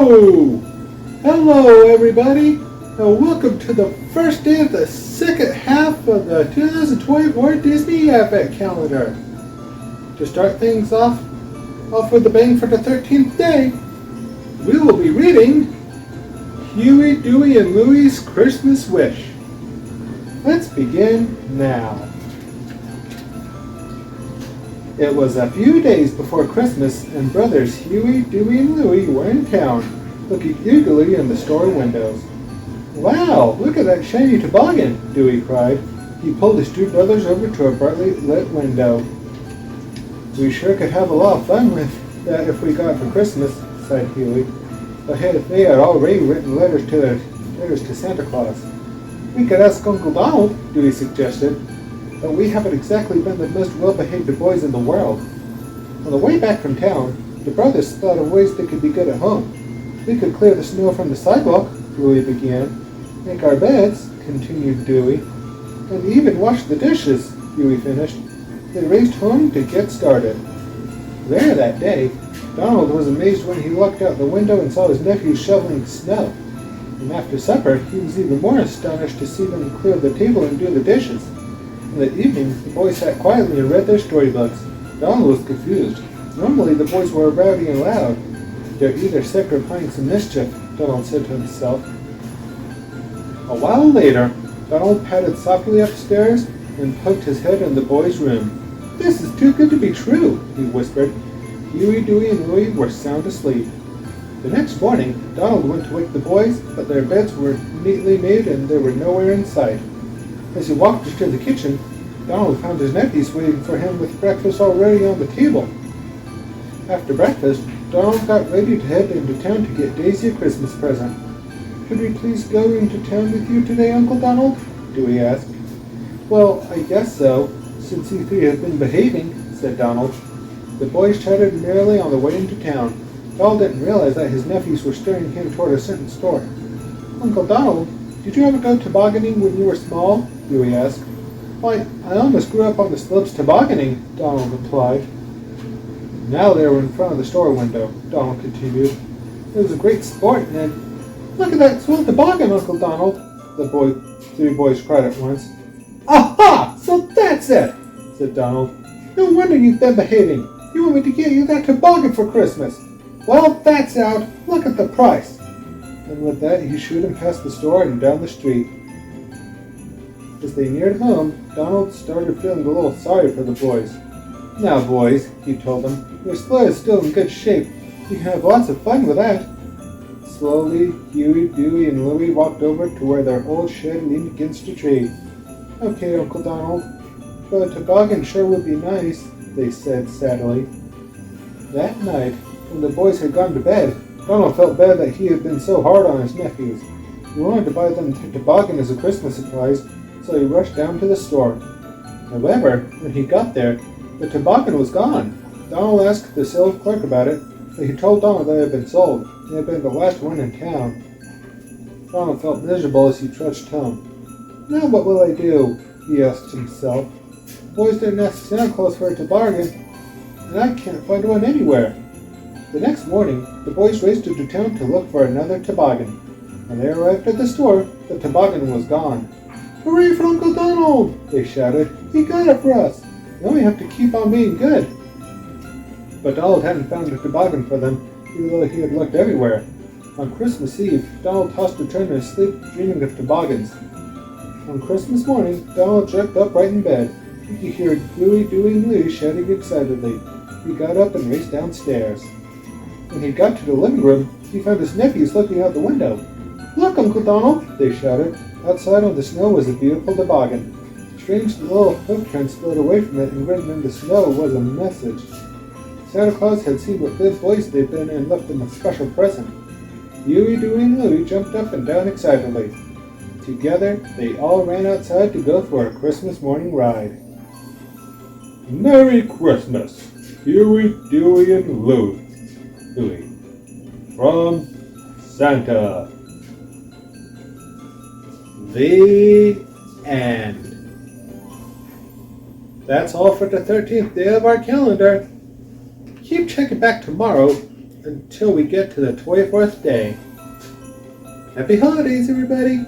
Whoa! Hello, everybody, and welcome to the first day of the second half of the 2024 Disney Advent Calendar. To start things off with a bang for the 13th day, we will be reading Huey, Dewey, and Louie's Christmas Wish. Let's begin now. It was a few days before Christmas, and brothers Huey, Dewey, and Louie were in town, looking eagerly in the store windows. "Wow, look at that shiny toboggan!" Dewey cried. He pulled his two brothers over to a brightly lit window. "We sure could have a lot of fun with that if we got it for Christmas," sighed Huey. But they had already written letters to Santa Claus. "We could ask Uncle Donald," Dewey suggested. "But we haven't exactly been the most well-behaved boys in the world." On the way back from town, the brothers thought of ways they could be good at home. "We could clear the snow from the sidewalk," Louie began. "Make our beds," continued Dewey. "And even wash the dishes," Huey finished. They raced home to get started. Later that day, Donald was amazed when he looked out the window and saw his nephews shoveling snow. And after supper, he was even more astonished to see them clear the table and do the dishes. In the evening, the boys sat quietly and read their storybooks. Donald was confused. Normally, the boys were rowdy and loud. "They're either sick or planning some mischief," Donald said to himself. A while later, Donald padded softly upstairs and poked his head in the boys' room. "This is too good to be true," he whispered. Huey, Dewey, and Louie were sound asleep. The next morning, Donald went to wake the boys, but their beds were neatly made and they were nowhere in sight. As he walked into the kitchen, Donald found his nephews waiting for him with breakfast already on the table. After breakfast, Donald got ready to head into town to get Daisy a Christmas present. "Should we please go into town with you today, Uncle Donald?" Dewey asked. "Well, I guess so, since you three have been behaving," said Donald. The boys chatted merrily on the way into town. Donald didn't realize that his nephews were steering him toward a certain store. "Uncle Donald, did you ever go tobogganing when you were small?" Dewey asked. "Why, I almost grew up on the slopes tobogganing," Donald replied. Now they were in front of the store window, Donald continued. "It was a great sport, Ned." "Look at that swell toboggan, Uncle Donald," the three boys cried at once. "Aha! So that's it," said Donald. "No wonder you've been behaving. You want me to get you that toboggan for Christmas. Well, that's out. Look at the price." And with that, he shooed him past the store and down the street. As they neared home, Donald started feeling a little sorry for the boys. "Now, boys," he told them, "your sleigh is still in good shape. You can have lots of fun with that." Slowly, Huey, Dewey, and Louie walked over to where their old shed leaned against a tree. "Okay, Uncle Donald, but a toboggan sure would be nice," they said sadly. That night, when the boys had gone to bed, Donald felt bad that he had been so hard on his nephews. He wanted to buy them a toboggan as a Christmas surprise, so he rushed down to the store. However, when he got there, the toboggan was gone. Donald asked the sales clerk about it, but he told Donald that it had been sold. It had been the last one in town. Donald felt miserable as he trudged home. "Now what will I do?" he asked himself. "The boys didn't ask Santa Claus for a toboggan, and I can't find one anywhere." The next morning, the boys raced into town to look for another toboggan. When they arrived at the store, the toboggan was gone. "Hooray for Uncle Donald!" they shouted. "He got it for us. Now we have to keep on being good." But Donald hadn't found a toboggan for them, even though he had looked everywhere. On Christmas Eve, Donald tossed and turned in his sleep, dreaming of toboggans. On Christmas morning, Donald jerked upright in bed. He could hear Huey, Dewey, and Louie shouting excitedly. He got up and raced downstairs. When he got to the living room, he found his nephews looking out the window. "Look, Uncle Donald!" they shouted. Outside on the snow was a beautiful toboggan. Strange little footprints slid away from it, and written in the snow was a message. Santa Claus had seen what good boys they'd been and left them a special present. Huey, Dewey, and Louie jumped up and down excitedly. Together, they all ran outside to go for a Christmas morning ride. "Merry Christmas, Huey, Dewey, and Louie. From Santa." The end. That's all for the 13th day of our calendar. Keep checking back tomorrow until we get to the 24th day. Happy holidays, everybody!